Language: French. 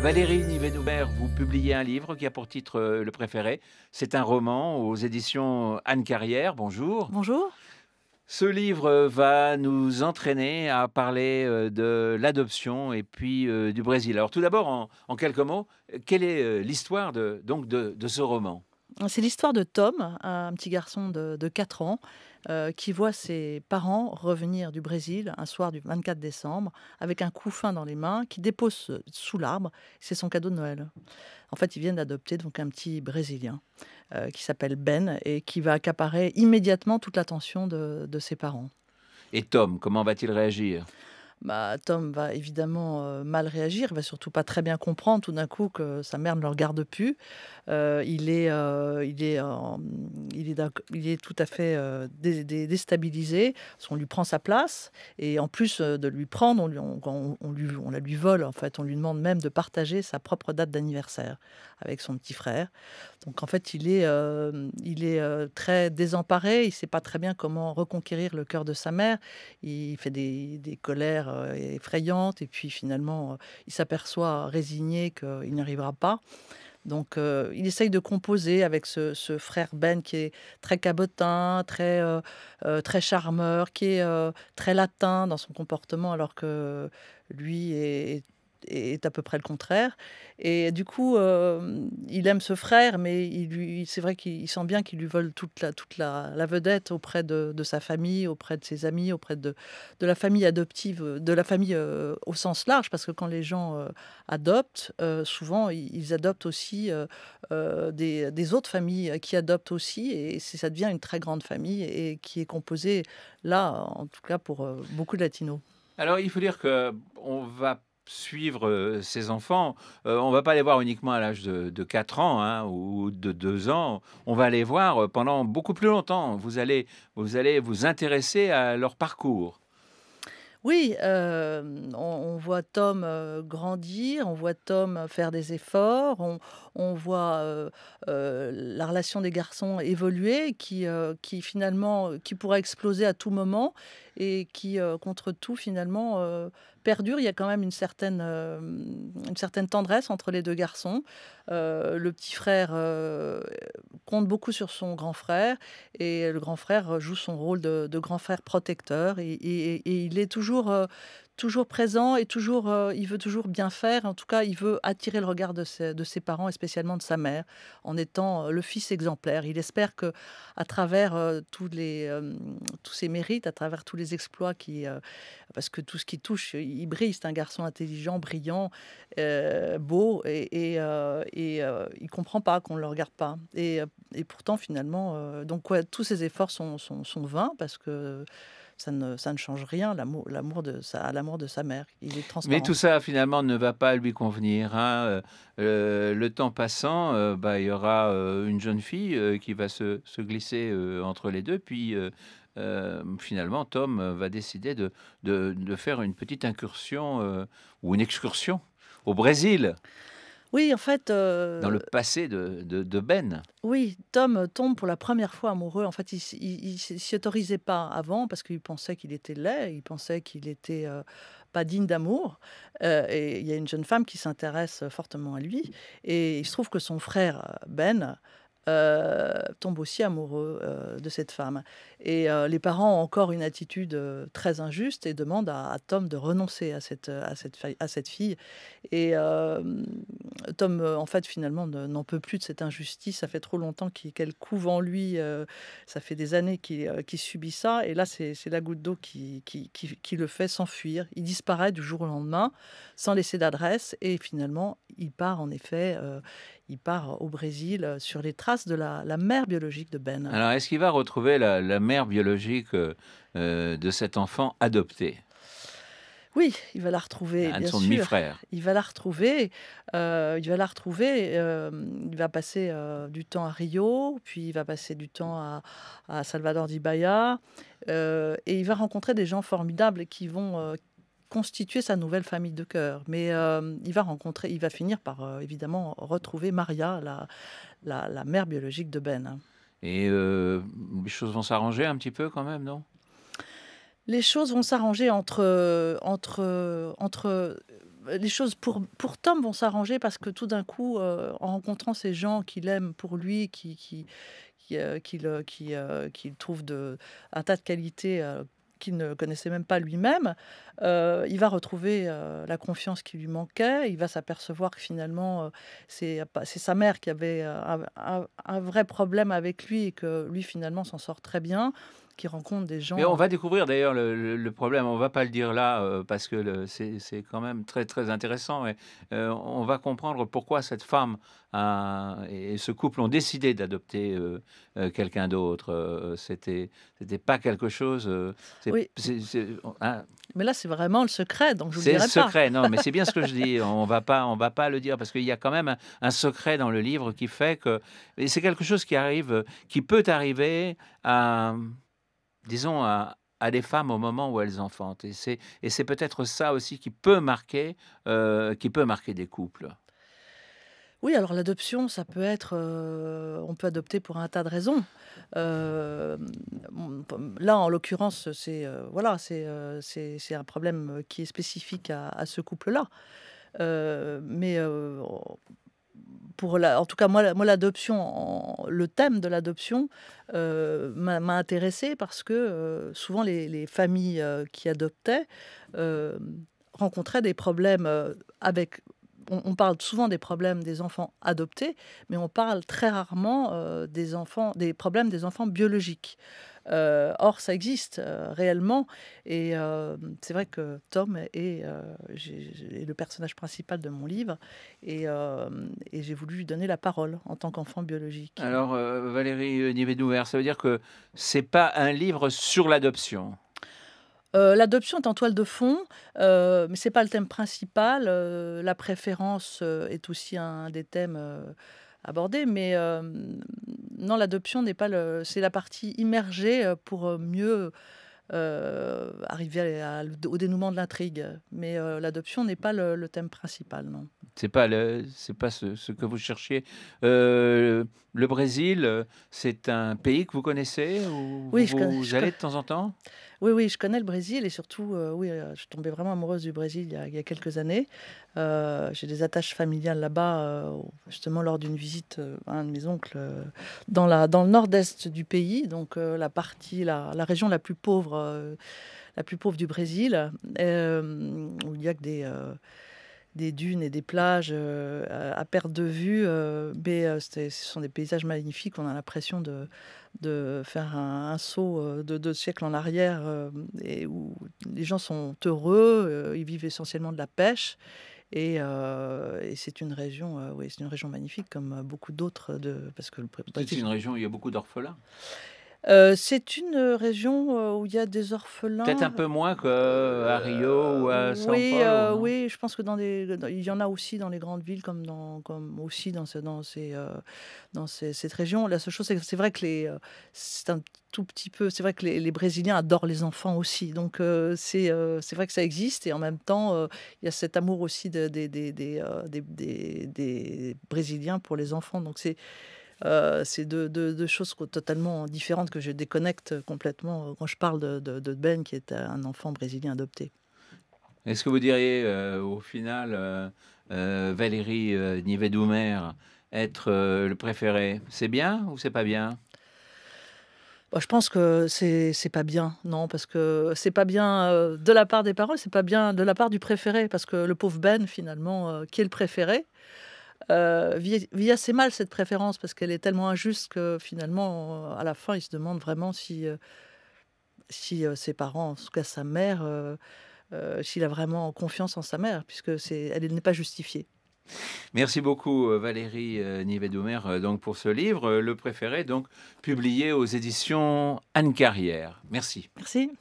Valérie Nivet-Noubert, vous publiez un livre qui a pour titre Le Préféré. C'est un roman aux éditions Anne Carrière. Bonjour. Bonjour. Ce livre va nous entraîner à parler de l'adoption et puis du Brésil. Alors tout d'abord, en quelques mots, quelle est l'histoire de ce roman? C'est l'histoire de Tom, un petit garçon de 4 ans, qui voit ses parents revenir du Brésil un soir du 24 décembre avec un couffin dans les mains qui dépose sous l'arbre. C'est son cadeau de Noël. En fait, ils viennent d'adopter donc un petit Brésilien, qui s'appelle Ben et qui va accaparer immédiatement toute l'attention de ses parents. Et Tom, comment va-t-il réagir? Bah, Tom va évidemment, mal réagir, il va surtout pas très bien comprendre tout d'un coup que sa mère ne le regarde plus. Il est tout à fait, déstabilisé, parce qu'on lui prend sa place et en plus, de lui prendre, on la lui vole en fait. On lui demande même de partager sa propre date d'anniversaire avec son petit frère. Donc en fait, très désemparé, il ne sait pas très bien comment reconquérir le cœur de sa mère. Il fait des colères, effrayantes et puis finalement, il s'aperçoit résigné qu'il n'y arrivera pas. Donc il essaye de composer avec ce frère Ben qui est très cabotin, très charmeur, qui est, très latin dans son comportement alors que lui est à peu près le contraire et du coup, il aime ce frère mais c'est vrai qu'il sent bien qu'il lui vole toute la vedette auprès de sa famille, auprès de ses amis, auprès de la famille adoptive, de la famille, au sens large. Parce que quand les gens, adoptent, souvent ils adoptent aussi, des autres familles, qui adoptent aussi et ça devient une très grande famille et qui est composée là, en tout cas pour, beaucoup de latinos. Alors il faut dire que on va suivre ces enfants. On va pas les voir uniquement à l'âge de 4 ans, hein, ou de 2 ans. On va les voir pendant beaucoup plus longtemps. Vous allez vous intéresser à leur parcours. Oui, on voit Tom, grandir, on voit Tom faire des efforts, on voit, la relation des garçons évoluer qui finalement, qui pourrait exploser à tout moment et qui, contre tout finalement, perdure. Il y a quand même une certaine tendresse entre les 2 garçons. Le petit frère, compte beaucoup sur son grand frère et le grand frère joue son rôle de grand frère protecteur et il est toujours présent et toujours, il veut toujours bien faire. En tout cas, il veut attirer le regard de ses parents et spécialement de sa mère, en étant, le fils exemplaire. Il espère que à travers, tous ses mérites, à travers tous les exploits parce que tout ce qui touche, il brille. C'est un garçon intelligent, brillant, beau il comprend pas qu'on ne le regarde pas et pourtant finalement, donc ouais, tous ses efforts sont vains parce que ça ne change rien, à l'amour de sa mère. Il est Mais tout transparent. ça, finalement, ne va pas lui convenir, hein, le temps passant, bah, il y aura, une jeune fille, qui va se glisser, entre les 2. Puis, finalement, Tom, va décider de faire une petite incursion, ou une excursion au Brésil, Oui, en fait, dans le passé de Ben. oui, Tom, tombe pour la première fois amoureux. En fait, il s'y autorisait pas avant parce qu'il pensait qu'il était laid, il pensait qu'il était, pas digne d'amour, et il y a une jeune femme qui s'intéresse fortement à lui et il se trouve que son frère, Ben, tombe aussi amoureux, de cette femme et les parents ont encore une attitude, très injuste et demandent à Tom de renoncer à cette fille et Tom, en fait, finalement, n'en peut plus de cette injustice. Ça fait trop longtemps qu'elle couve en lui, ça fait des années qu'il subit ça et là, c'est la goutte d'eau qui le fait s'enfuir. Il disparaît du jour au lendemain, sans laisser d'adresse et finalement, il part en effet, il part au Brésil, sur les traces de la mère biologique de Ben. Alors, est-ce qu'il va retrouver la mère biologique, de cet enfant adopté? Oui, il va la retrouver, Un de bien son sûr. demi-frère. Il va la retrouver, il va passer, du temps à Rio, puis il va passer du temps à Salvador de Bahia, et il va rencontrer des gens formidables qui vont, constituer sa nouvelle famille de cœur. Mais, il va finir par, évidemment retrouver Maria, la mère biologique de Ben, hein. Et les choses vont s'arranger un petit peu quand même, non? Les choses vont s'arranger entre les choses pour Tom vont s'arranger parce que tout d'un coup, en rencontrant ces gens qu'il aime pour lui, qu'il trouve un tas de qualités, qu'il ne connaissait même pas lui-même, il va retrouver, la confiance qui lui manquait. Il va s'apercevoir que finalement, c'est sa mère qui avait, un vrai problème avec lui et que lui finalement s'en sort très bien, qu'il rencontre des Mais on gens. va découvrir d'ailleurs le problème. On va pas le dire là, parce que c'est quand même très, très intéressant, mais on va comprendre pourquoi cette femme et ce couple ont décidé d'adopter, quelqu'un d'autre. C'était pas quelque chose, Oui, hein, mais là, c'est vraiment le secret, donc je vous le c'est dirai pas. secret. Non, mais c'est bien ce que je dis. On va pas le dire parce qu'il y a quand même un secret dans le livre qui fait que et c'est quelque chose qui arrive, qui peut arriver à disons à des femmes au moment où elles enfantent et c'est peut-être ça aussi qui peut marquer des couples. Oui, alors l'adoption, ça peut être, on peut adopter pour un tas de raisons. Là, en l'occurrence, voilà, c'est un problème, qui est spécifique à ce couple-là. Mais, en tout cas, moi l'adoption, le thème de l'adoption, m'a intéressée parce que, souvent les familles, qui adoptaient, rencontraient des problèmes, avec on parle souvent des problèmes des enfants adoptés, mais on parle très rarement, des problèmes des enfants biologiques. Or ça existe, réellement et c'est vrai que Tom est le personnage principal de mon livre et j'ai voulu lui donner la parole en tant qu'enfant biologique. Alors, Valérie, Nivet-Douvert, ça veut dire que c'est pas un livre sur l'adoption? L'adoption est en toile de fond, mais c'est pas le thème principal, la préférence, est aussi un des thèmes, abordés, mais non, l'adoption n'est pas c'est la partie immergée, pour, mieux, arriver au dénouement de l'intrigue, mais l'adoption n'est pas le thème principal, non. C'est pas ce que vous cherchiez. Le Brésil, c'est un pays que vous connaissez où Oui, vous allez de temps en temps? oui, oui, je connais le Brésil et surtout, oui, je suis tombée vraiment amoureuse du Brésil il y a quelques années. J'ai des attaches familiales là-bas, justement lors d'une visite, à un de mes oncles, dans le nord-est du pays, donc la région la plus pauvre du Brésil, où il y a que des dunes et des plages, à perte de vue, mais ce sont des paysages magnifiques. On a l'impression de faire un saut, de 2 siècles en arrière, et où les gens sont heureux, ils vivent essentiellement de la pêche et c'est une région, oui, c'est une région magnifique comme, beaucoup d'autres parce que le C'est Brésil. une région où il y a beaucoup d'orphelins? C'est une, région, où il y a des Peut-être un orphelins. peu moins qu'à Rio ou à São Oui, Paulo, non? oui, je pense que il y en a aussi dans les grandes villes comme aussi dans cette région. La seule chose, c'est que c'est vrai que c'est un tout petit peu c'est vrai que les Brésiliens adorent les enfants aussi. Donc c'est vrai que ça existe et en même temps, il y a cet amour aussi des Brésiliens pour les enfants. Donc c'est deux choses totalement différentes que je déconnecte complètement, quand je parle de Ben qui est un enfant brésilien adopté. Est-ce que vous diriez, au final, Valérie, Nivet-Doumer être, le préféré, c'est bien ou c'est pas bien? Bah, je pense que c'est pas bien, non, parce que c'est pas bien, de la part des parents, c'est pas bien de la part du préféré, parce que le pauvre Ben finalement, qui est le préféré, vit assez mal cette préférence parce qu'elle est tellement injuste que finalement, à la fin, il se demande vraiment si ses parents, en tout cas sa mère, s'il a vraiment confiance en sa mère puisque elle n'est pas justifiée. Merci beaucoup, Valérie, Nivet-Doumer, donc pour ce livre, Le Préféré, donc publié aux éditions Anne Carrière. Merci. Merci.